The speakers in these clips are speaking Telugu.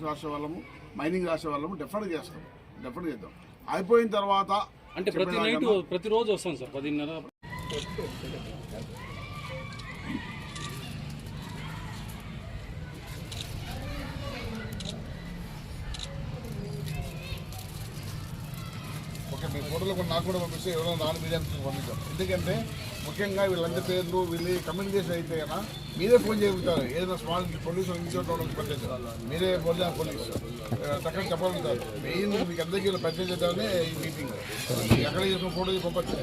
మైగ్రేషన్ రాసే వాళ్ళము, మైనింగ్ రాసే వాళ్ళము డెఫినెట్గా చేద్దాం. అయిపోయిన తర్వాత అంటే ప్రతిరోజు వస్తాం సార్ 10:30. ఓకే, మీ ఫోటోలో కూడా నాకు కూడా పంపిస్తే ఎవరైనా నాన్ మీడియా పంపించాం. ఎందుకంటే ముఖ్యంగా వీళ్ళందరి పేర్లు వీళ్ళు కమ్యూనికేషన్ అయితే కదా మీరే ఫోన్ చేయగలుగుతారు. ఏదైనా స్మాల్ పోలీసు ఇంకోటి పట్టేస్తారు, మీరే పోలీసు చక్కగా చెప్పగలుగుతారు. మెయిన్ మీకు అందరికీ పరిచయం చేద్దామనే ఈ మీటింగ్. ఎక్కడ చేసిన ఫోటో పంపచ్చు.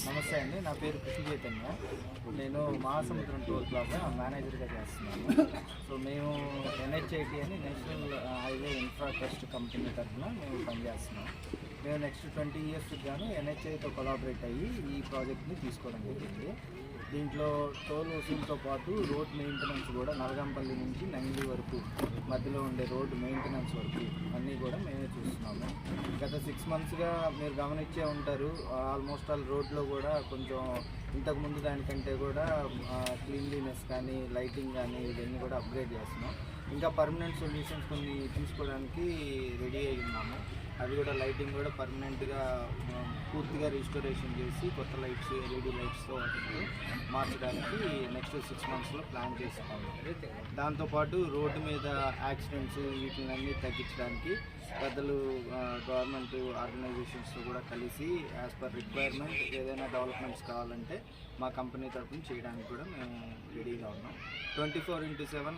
నమస్తే అండి, నా పేరు కృష్ణ చైతన్య. నేను మహాసముద్రం టోల్ ప్లాజా మేనేజర్గా చేస్తున్నాను. సో మేము NHIT అని national highway infra trust company తరఫున మేము పనిచేస్తున్నాం. మేము నెక్స్ట్ 20 years గాను NHIతో కొలాబరేట్ అయ్యి ఈ ప్రాజెక్ట్ని తీసుకోవడం జరిగింది. దీంట్లో టోల్ వసూలుతో పాటు రోడ్ మెయింటెనెన్స్ కూడా నల్గంపల్లి నుంచి నంగిలి వరకు మధ్యలో ఉండే రోడ్ మెయింటెనెన్స్ వరకు అన్నీ కూడా మేమే చూస్తున్నాము. గత 6 monthsగా మీరు గమనించే ఉంటారు, ఆల్మోస్ట్ ఆల్ రోడ్లో కూడా కొంచెం ఇంతకుముందు దానికంటే కూడా క్లీన్లీనెస్ కానీ లైటింగ్ కానీ ఇవన్నీ కూడా అప్గ్రేడ్ చేస్తున్నాం. ఇంకా పర్మనెంట్ సొల్యూషన్స్ కొన్ని తీసుకోవడానికి రెడీ అయి ఉన్నాము. అవి కూడా లైటింగ్ కూడా పర్మనెంట్గా పూర్తిగా రీస్టోరేషన్ చేసి కొత్త లైట్స్ LED లైట్స్తో వాటికి మార్చడానికి నెక్స్ట్ 6 monthsలో ప్లాన్ చేస్తున్నాము. దాంతోపాటు రోడ్డు మీద యాక్సిడెంట్స్ వీటిని తగ్గించడానికి పెద్దలు గవర్నమెంట్ ఆర్గనైజేషన్స్తో కూడా కలిసి యాజ్ పర్ రిక్వైర్మెంట్ ఏదైనా డెవలప్మెంట్స్ కావాలంటే మా కంపెనీ తరఫున చేయడానికి కూడా మేము రెడీగా ఉన్నాం. 24/7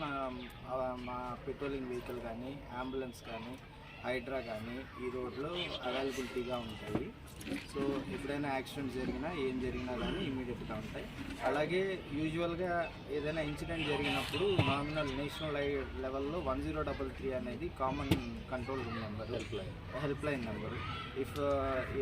మా పెట్రోలింగ్ వెహికల్ కానీ అంబులెన్స్ కానీ హైడ్రా కానీ ఈ రోడ్లో అవైలబిలిటీగా ఉంటాయి. సో ఎప్పుడైనా యాక్సిడెంట్ జరిగినా ఏం జరిగినా కానీ ఇమీడియట్గా ఉంటాయి. అలాగే యూజువల్గా ఏదైనా ఇన్సిడెంట్ జరిగినప్పుడు నామినల్ నేషనల్ లెవెల్లో 1033 అనేది common control room number, help line number.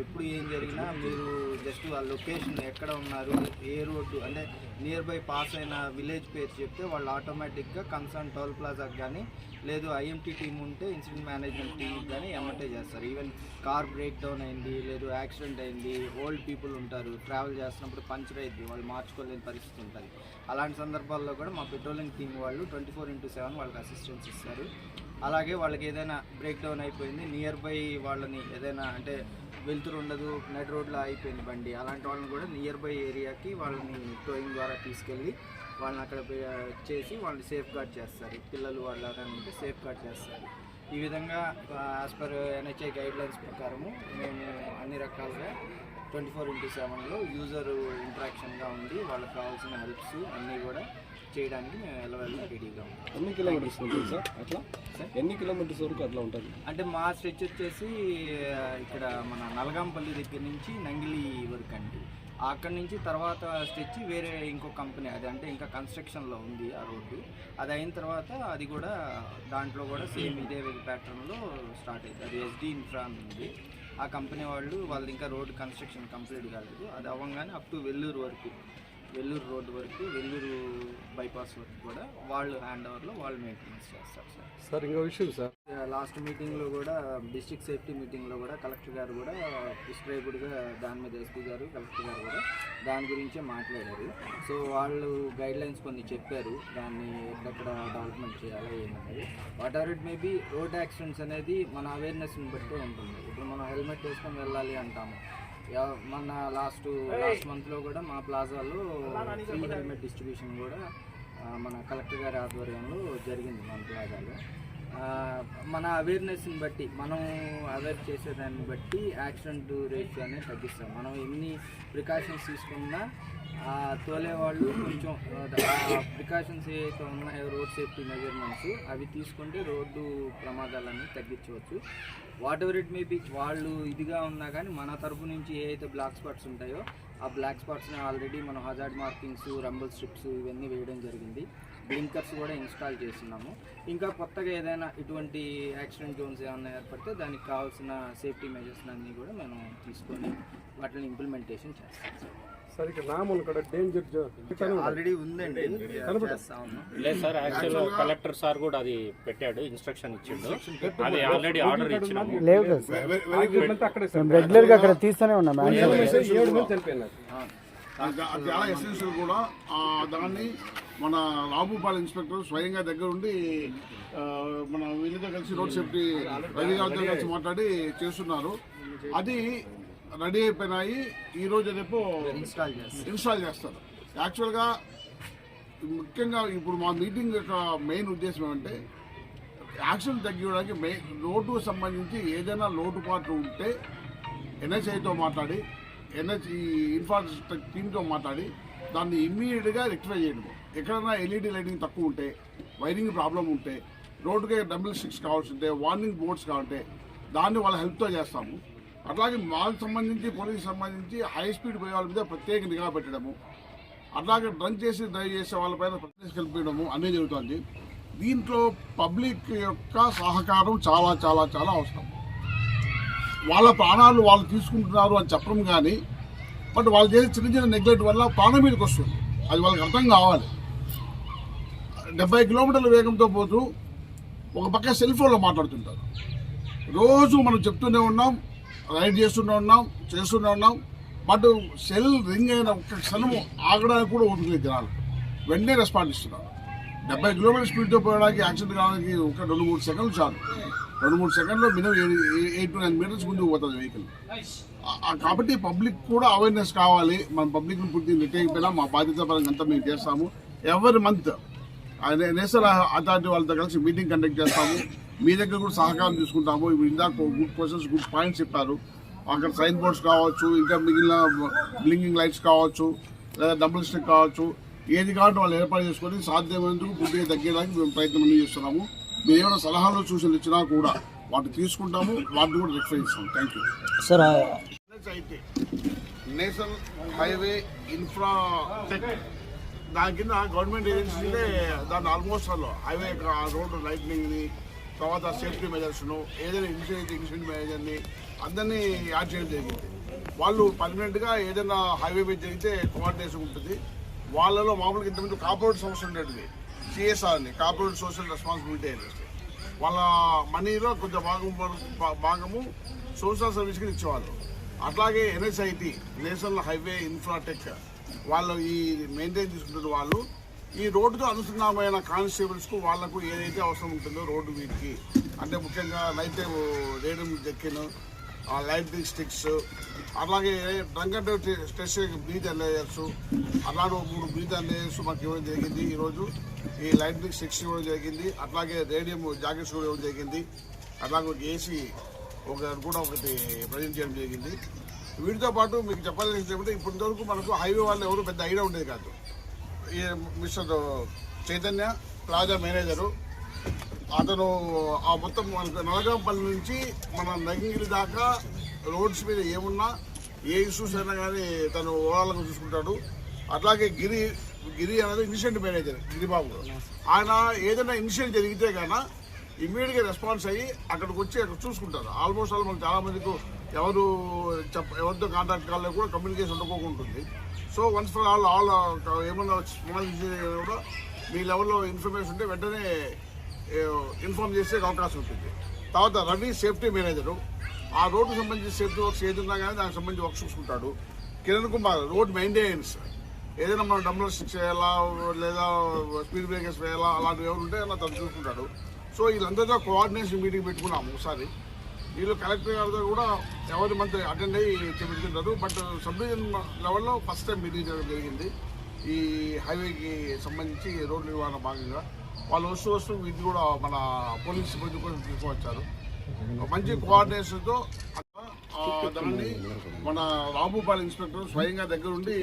ఎప్పుడు ఏం జరిగినా మీరు జస్ట్ ఆ లొకేషన్ ఎక్కడ ఉన్నారు, ఏ రోడ్డు అంటే నియర్ బై పాస్ అయిన విలేజ్ పేరు చెప్తే వాళ్ళు ఆటోమేటిక్గా కన్సర్న్ టోల్ ప్లాజాకి కానీ లేదు IMT టీమ్ ఉంటే ఇన్సిడెంట్ మేనేజ్మెంట్ టీమ్ కానీ ఎమ్మటే చేస్తారు. ఈవెన్ కార్ బ్రేక్ డౌన్ అయింది, లేదు యాక్సిడెంట్ అయింది, ఓల్డ్ పీపుల్ ఉంటారు, ట్రావెల్ చేస్తున్నప్పుడు పంచర్ అయింది, వాళ్ళు మార్చుకోలేని పరిస్థితి ఉంటుంది. అలాంటి సందర్భాల్లో కూడా మా పెట్రోలింగ్ టీమ్ వాళ్ళు 24/7 వాళ్ళకి అసిస్టెన్స్ ఇస్తారు. అలాగే వాళ్ళకి ఏదైనా బ్రేక్ డౌన్ అయిపోయింది, నియర్ బై వాళ్ళని ఏదైనా అంటే వెళ్తురు ఉండదు, నెట్ రోడ్లో అయిపోయింది బండి, అలాంటి వాళ్ళని కూడా నియర్ బై ఏరియాకి వాళ్ళని టోయింగ్ ద్వారా తీసుకెళ్ళి వాళ్ళని అక్కడ చేసి వాళ్ళని సేఫ్ గార్డ్ చేస్తారు. పిల్లలు వాళ్ళు ఉంటే సేఫ్ గార్డ్ చేస్తారు. ఈ విధంగా యాజ్ పర్ NHI గైడ్లైన్స్ ప్రకారము మేము అన్ని రకాలుగా 24/7లో యూజర్ ఇంటరాక్షన్గా ఉండి వాళ్ళకి కావాల్సిన హెల్ప్స్ అన్నీ కూడా చేయడానికి మేము వెళ్ళవెళ్ళ రెడీగా ఉంటాం. ఎన్ని కిలోమీటర్స్ ఉంటుంది సార్? అట్లా ఎన్ని కిలోమీటర్స్ వరకు అట్లా ఉంటుంది? అంటే మా స్ట్రెచ్ వచ్చేసి ఇక్కడ మన నల్గంపల్లి దగ్గర నుంచి నంగిలి వరకు అండి. అక్కడి నుంచి తర్వాత స్ట్రెచ్ వేరే ఇంకో కంపెనీ అది అంటే ఇంకా కన్స్ట్రక్షన్లో ఉంది ఆ రోడ్డు. అది అయిన తర్వాత అది కూడా దాంట్లో కూడా సేమ్ ఇదే ప్యాటర్న్లో స్టార్ట్ అయింది. అది SD ఇన్ఫ్రా ఉంది. ఆ కంపెనీ వాళ్ళు ఇంకా రోడ్డు కన్స్ట్రక్షన్ కంప్లీట్ కాలేదు. అది అవ్వగానే అప్ టు వెల్లూరు రోడ్డు వరకు వెల్లూరు బైపాస్ వరకు కూడా వాళ్ళు హ్యాండ్ ఓవర్లో వాళ్ళు మెయింటెనెన్స్ చేస్తారు సార్. ఇంకో విషయం సార్, లాస్ట్ మీటింగ్లో కూడా డిస్ట్రిక్ట్ సేఫ్టీ మీటింగ్లో కూడా కలెక్టర్ గారు కూడా ప్రిస్క్రైబ్డ్గా దాని మీద SP గారు కలెక్టర్ గారు కూడా దాని గురించే మాట్లాడారు. సో వాళ్ళు గైడ్లైన్స్ కొన్ని చెప్పారు, దాన్ని ఎక్కడెక్కడ డెవలప్మెంట్ చేయాలో ఏమనేది. Whatever it maybe road accidents అనేది మన అవేర్నెస్ని బట్టే ఉంటుంది. ఇప్పుడు మనం హెల్మెట్ వేసుకొని వెళ్ళాలి అంటాము. మన లాస్ట్ మంత్లో కూడా మా ప్లాజాలో ఫ్రీ హెల్మెట్ డిస్ట్రిబ్యూషన్ కూడా మన కలెక్టర్ గారి ఆధ్వర్యంలో జరిగింది మన ప్లాజాలో. మన అవేర్నెస్ని బట్టి మనం అవేర్ చేసేదాన్ని బట్టి యాక్సిడెంట్ రేట్స్ అనేది తగ్గిస్తాం. మనం ఎన్ని ప్రికాషన్స్ తీసుకున్నా తోలేవాళ్ళు కొంచెం ప్రికాషన్స్ ఏవైతే ఉన్నాయో రోడ్ సేఫ్టీ మెజర్మెంట్స్ అవి తీసుకుంటే రోడ్డు ప్రమాదాలన్నీ తగ్గించవచ్చు. What ever it may be వాళ్ళు ఇదిగా ఉన్నా కానీ మన తరపు నుంచి ఏ అయితే బ్లాక్ స్పాట్స్ ఉంటాయో ఆ బ్లాక్ స్పాట్స్ని ఆల్రెడీ మనం హజార్డ్ మార్కింగ్స్, రంబుల్ స్ట్రిప్స్ ఇవన్నీ వేయడం జరిగింది. బ్లింకర్స్ కూడా ఇన్స్టాల్ చేస్తున్నాము. ఇంకా కొత్తగా ఏదైనా ఇటువంటి యాక్సిడెంట్ జోన్స్ ఏమైనా ఏర్పడితే దానికి కావాల్సిన సేఫ్టీ మెజర్స్ అన్నీ కూడా మనం తీసుకొని వాటిని ఇంప్లిమెంటేషన్ చేస్తాం. సార్ ఇక్కడ నామూలు కూడా డేంజర్ ఆల్రెడీ ఉందండి. లేదు సార్, యాక్చువల్ కలెక్టర్ సార్ కూడా అది పెట్టాడు, ఇన్స్ట్రక్షన్ ఇచ్చిండు. అది ఆల్రెడీ ఆర్డర్ ఇచ్చినాము. రెగ్యులర్ గా అక్కడ తీస్తూనే ఉన్నాం. అది చాలా ఎసెన్షియల్ కూడా. దాన్ని మన రాబుపాలెం ఇన్స్పెక్టర్ స్వయంగా దగ్గర ఉండి మన వీళ్ళతో కలిసి రోడ్ సేఫ్టీ రవి గారితో కలిసి మాట్లాడి చేస్తున్నారు. అది రెడీ అయిపోయినాయి. ఈరోజు రేపు ఇన్స్టాల్ చేస్తారు. యాక్చువల్గా ముఖ్యంగా ఇప్పుడు మా మీటింగ్ యొక్క మెయిన్ ఉద్దేశం ఏమంటే యాక్సిడెంట్ తగ్గించడానికి రోడ్డుకు సంబంధించి ఏదైనా లోటుపాట్లు ఉంటే ఎన్హెచ్ఐతో మాట్లాడి ఎన్హెచ్ఈ ఇన్ఫ్రాస్ట్రక్చర్ టీమ్తో మాట్లాడి దాన్ని ఇమ్మీడియట్గా రెక్టిఫై చేయడం. ఎక్కడైనా ఎల్ఈడి లైటింగ్ తక్కువ ఉంటే, వైరింగ్ ప్రాబ్లం ఉంటే, రోడ్డుకి డబుల్ స్టిక్స్ కావాల్సి ఉంటే, వార్నింగ్ బోర్డ్స్ కావాలంటే దాన్ని వాళ్ళ హెల్ప్తో చేస్తాము. అట్లాగే వాళ్ళకి సంబంధించి పోలీసుకి సంబంధించి హై స్పీడ్ పోయే వాళ్ళ మీద ప్రత్యేక నిఘా పెట్టడము, అట్లాగే డ్రంక్ చేసి డ్రైవ్ చేసే వాళ్ళపైన ప్రత్యేక కల్పించడము అన్నీ జరుగుతుంది. దీంట్లో పబ్లిక్ యొక్క సహకారం చాలా చాలా చాలా అవసరం. వాళ్ళ ప్రాణాలు వాళ్ళు తీసుకుంటున్నారు అని చెప్పడం కానీ, బట్ వాళ్ళు చేసే చిన్న చిన్న నెగ్లెక్ట్ వల్ల ప్రాణం మీదకి వస్తుంది. అది వాళ్ళకి అర్థం కావాలి. 70 కిలోమీటర్ల వేగంతో పోతూ ఒక పక్క సెల్ ఫోన్లో మాట్లాడుతుంటారు. రోజు మనం చెప్తూనే ఉన్నాం, రైడ్ చేస్తూనే ఉన్నాం. బట్ సెల్ రింగ్ అయిన ఒక్క క్షణము ఆగడానికి కూడా ఓపిక లేదు జనాలు. వెంటనే రెస్పాండ్ ఇస్తున్నారు. 70 కిలోమీటర్ స్పీడ్తో పోయడానికి యాక్సిడెంట్ కావడానికి ఒక 2-3 సెకండ్లు చాలు. 2-3 సెకండ్లో మినిమం 8 to 9 మీటర్స్ ముందుకు పోతుంది వెహికల్. కాబట్టి పబ్లిక్ కూడా అవేర్నెస్ కావాలి. మనం పబ్లిక్ని పూర్తి నెట్టేయకపోయినా మా బాధ్యత పరంగా అంతా మేము చేస్తాము. ఎవరి మంత్ నేషనల్ అథారిటీ వాళ్ళతో కలిసి మీటింగ్ కండక్ట్ చేస్తాము. మీ దగ్గర కూడా సహకారం తీసుకుంటాము. ఇప్పుడు ఇందాక గుడ్ క్వశ్చన్స్, గుడ్ పాయింట్స్ చెప్పారు. అక్కడ సైన్ బోర్డ్స్ కావచ్చు, ఇంకా మిగిలిన బ్లింకింగ్ లైట్స్ కావచ్చు, లేదా డబుల్ స్టిక్ కావచ్చు, ఏది కావాలంటే వాళ్ళు ఏర్పాటు చేసుకొని సాధ్యమైనందుకు పూర్తిగా తగ్గడానికి మేము ప్రయత్నం చేస్తున్నాము. మీరు ఏమైనా సలహాలు సూచనలు ఇచ్చినా కూడా వాటిని తీసుకుంటాము, వాటిని కూడా రెక్టిఫై చేస్తాము. Thank you sir. అయితే నేషనల్ హైవే ఇన్ఫ్రా దాని కింద గవర్నమెంట్ ఏజెన్సీలే దాన్ని ఆల్మోస్ట్ హైవే రోడ్డు లైట్నింగ్ని, తర్వాత సేఫ్టీ మెజర్స్ను, ఏదైనా ఇన్సిడెంట్ మేనేజర్ని అందరినీ యాడ్ చేయడం జరిగింది. వాళ్ళు పర్మనెంట్గా ఏదైనా హైవే మీద జరిగితే కోఆర్డినేషన్ ఉంటుంది. వాళ్ళలో మామూలుగా ఇంతకుముందు కార్పొరేట్ సంస్థ ఉండేది, సిఎస్ఆర్ని, కార్పొరేట్ సోషల్ రెస్పాన్సిబిలిటీ ఏజెన్సీ. వాళ్ళ మనీలో కొంచెం భాగము సోషల్ సర్వీస్కి ఇచ్చేవాళ్ళు. అట్లాగే ఎన్హెచ్ఐటి, నేషనల్ హైవే ఇన్ఫ్రాటెక్, వాళ్ళు ఈ మెయింటైన్ చేసుకుంటున్న వాళ్ళు ఈ రోడ్డుతో అనుసంధానమైన కానిస్టేబుల్స్కు వాళ్లకు ఏదైతే అవసరం ఉంటుందో రోడ్డు వీటికి, అంటే ముఖ్యంగా నైట్ టైం రేడియం జెక్కిన్, లైటింగ్ స్టిక్స్, అలాగే drunk and stress breath analysers, అలాగే 3 బ్రీత్ అనలైజర్స్ మాకు ఇవ్వడం జరిగింది. ఈరోజు ఈ లైటింగ్ స్టిక్స్ ఇవ్వడం జరిగింది. అట్లాగే రేడియం జాకెట్స్ కూడా ఇవ్వడం జరిగింది. అలాగే ఏసీ కూడా ఒకటి ప్రజెంట్ చేయడం జరిగింది. వీటితో పాటు మీకు చెప్పాల్సింది ఏమంటే ఇప్పటివరకు మనకు హైవే వాళ్ళు ఎవరు పెద్ద ఐడియా ఉండేది కాదు. ఈ మిస్టర్ చైతన్య ప్లాజా మేనేజరు, అతను ఆ మొత్తం మనకు నలగాంపల్లి నుంచి మన నగిరి దాకా రోడ్స్ మీద ఏమున్నా ఏ ఇష్యూస్ అయినా కానీ తను ఓవరాల్గా చూసుకుంటాడు. అట్లాగే గిరి అనేది ఇన్సిడెంట్ మేనేజర్ గిరిబాబు. ఆయన ఏదైనా ఇన్సిడెంట్ జరిగితే కన్నా ఇమ్మీడియట్గా రెస్పాన్స్ అయ్యి అక్కడికి వచ్చి అక్కడ చూసుకుంటారు. ఆల్మోస్ట్ మనకు చాలామందికి ఎవరితో కాంటాక్ట్ కాల్లో కూడా కమ్యూనికేషన్ ఉండకోకుంటుంది. సో వన్స్ ఫర్ ఆల్ ఏమన్నా స్మాల్ ఇష్యూ కూడా మీ లెవెల్లో ఇన్ఫర్మేషన్ ఉంటే వెంటనే ఇన్ఫార్మ్ చేసే అవకాశం ఉంటుంది. తర్వాత రవి సేఫ్టీ మేనేజరు, ఆ రోడ్డుకు సంబంధించి సేఫ్టీ వర్క్స్ ఏదున్నా కానీ దానికి సంబంధించి వర్క్స్ చూసుకుంటాడు. కిరణ్ కుమార్ రోడ్ మెయింటెనెన్స్, ఏదైనా మనం డంబర్ స్టిక్స్ వేయాలా లేదా స్పీడ్ బ్రేకర్స్ వేయాలా అలాంటివి ఎవరు ఉంటే అలా తను చూసుకుంటాడు. సో వీళ్ళందరితో కోఆర్డినేషన్ మీటింగ్ పెట్టుకున్నాము ఒకసారి. వీళ్ళు కలెక్టర్ గారితో కూడా ఎవరి మంత్ అటెండ్ అయ్యి చెప్తుంటారు. బట్ సబ్ డివిజన్ లెవెల్లో ఫస్ట్ టైం మీటింగ్ చేయడం జరిగింది. ఈ హైవేకి సంబంధించి రోడ్డు నిర్వహణ భాగంగా వాళ్ళు వస్తూ వీటి కూడా మన పోలీస్ సిబ్బంది కోసం తీసుకువచ్చారు. మంచి కోఆర్డినేషన్తో దాన్ని మన రాబుపాలెం ఇన్స్పెక్టర్ స్వయంగా దగ్గర ఉండి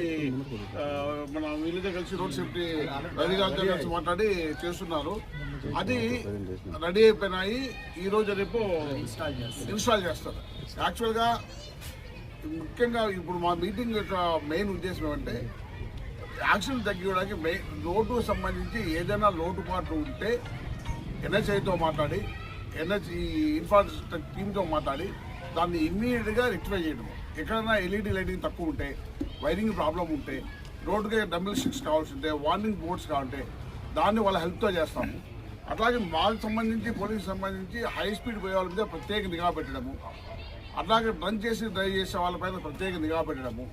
మన వీళ్ళతో కలిసి రోడ్ సేఫ్టీ రవి గారితో కలిసి మాట్లాడి చేస్తున్నారు. అది రెడీ అయిపోయినాయి. ఈరోజు రేపు ఇన్స్టాల్ చేస్తారు. యాక్చువల్గా ముఖ్యంగా ఇప్పుడు మా మీటింగ్ యొక్క మెయిన్ ఉద్దేశం ఏమంటే యాక్సిడెంట్ తగ్గించడానికి రోడ్డుకు సంబంధించి ఏదైనా లోటుపాట్లు ఉంటే ఎన్హెచ్ఐతో మాట్లాడి ఈ ఇన్ఫ్రాస్ట్రక్చర్ టీమ్తో మాట్లాడి దాన్ని ఇమ్మీడియట్గా రెక్టిఫై చేయడం. ఎక్కడైనా ఎల్ఈడి లైటింగ్ తక్కువ ఉంటే, వైరింగ్ ప్రాబ్లం ఉంటే, రోడ్డుకి డబుల్ స్టిక్స్ కావాల్సి ఉంటే, వార్నింగ్ బోర్డ్స్ కావాలంటే దాన్ని వాళ్ళ హెల్ప్తో చేస్తాము. అట్లాగే వాళ్ళకి సంబంధించి పోలీసుకి సంబంధించి హై స్పీడ్ పోయే వాళ్ళ మీద ప్రత్యేక నిఘా పెట్టడము, అట్లాగే డ్రంక్ చేసి డ్రైవ్ చేసే వాళ్ళపైన ప్రత్యేక నిఘా పెట్టడము,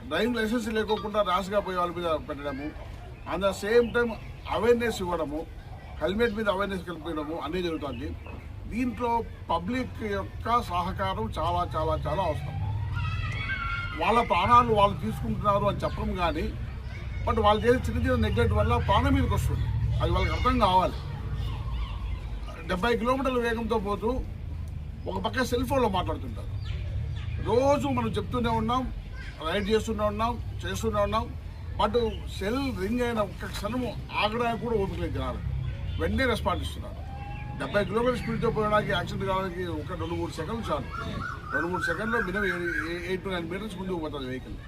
డ్రైవింగ్ లైసెన్స్ లేకోకుండా ర్యాష్గా పోయే వాళ్ళ మీద పెట్టడము, at the same time awareness ఇవ్వడము, హెల్మెట్ మీద అవేర్నెస్ కల్పించడము అన్నీ జరుగుతుంది. దీంట్లో పబ్లిక్ యొక్క సహకారం చాలా చాలా చాలా అవసరం. వాళ్ళ ప్రాణాలు వాళ్ళు తీసుకుంటున్నారు అని చెప్పడం కానీ, బట్ వాళ్ళు చేసే చిన్న చిన్న నెగ్లెక్ట్ వల్ల ప్రాణం మీదకి వస్తుంది. అది వాళ్ళకి అర్థం కావాలి. 70 కిలోమీటర్ల వేగంతో పోతూ ఒక పక్క సెల్ ఫోన్లో మాట్లాడుతుంటారు. రోజు మనం చెప్తూనే ఉన్నాం, రైడ్ చేస్తూనే ఉన్నాం, బట్ సెల్ రింగ్ అయిన ఒక్క క్షణము ఆగడానికి కూడా ఓపిక లేదు జనాలు. వెంటనే రెస్పాండ్ ఇస్తున్నారు. 70 కిలోమీటర్ స్పీడ్తో పోయడానికి యాక్సిడెంట్ కావడానికి ఒక 2-3 సెకండ్లు చాలు. 2-3 సెకండ్లో మినిమం 8 to 9 మీటర్స్ ముందుకు పోతుంది వెహికల్.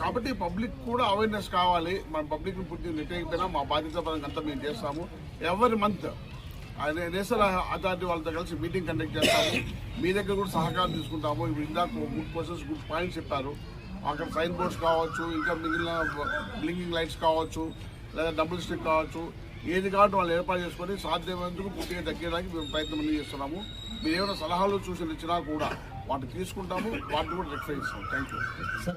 కాబట్టి పబ్లిక్ కూడా అవేర్నెస్ కావాలి. మన పబ్లిక్ని పూర్తి నెట్టేకపోయినా మా బాధ్యత పరంగా అంతా మేము చేస్తాము. ఎవరి మంత్ నేషనల్ అథారిటీ వాళ్ళతో కలిసి మీటింగ్ కండక్ట్ చేస్తాము. మీ దగ్గర కూడా సహకారం తీసుకుంటాము. ఇప్పుడు ఇందాక గుడ్ పర్సన్స్ గుడ్ పాయింట్స్ చెప్పారు. అక్కడ సైన్ బోర్డ్స్ కావచ్చు, ఇంకా మిగిలిన బ్లింకింగ్ లైట్స్ కావచ్చు, లేదా డబుల్ స్టిక్ కావచ్చు, ఏది కాబట్టి వాళ్ళు ఏర్పాటు చేసుకొని సాధ్యమైనందుకు పూర్తిగా తగ్గేదానికి మేము ప్రయత్నం అన్నీ చేస్తున్నాము. మీరు ఏమైనా సలహాలు సూచనలు ఇచ్చినా కూడా వాటిని తీసుకుంటాము, వాటిని కూడా రెక్టిఫై చేస్తాము. Thank you.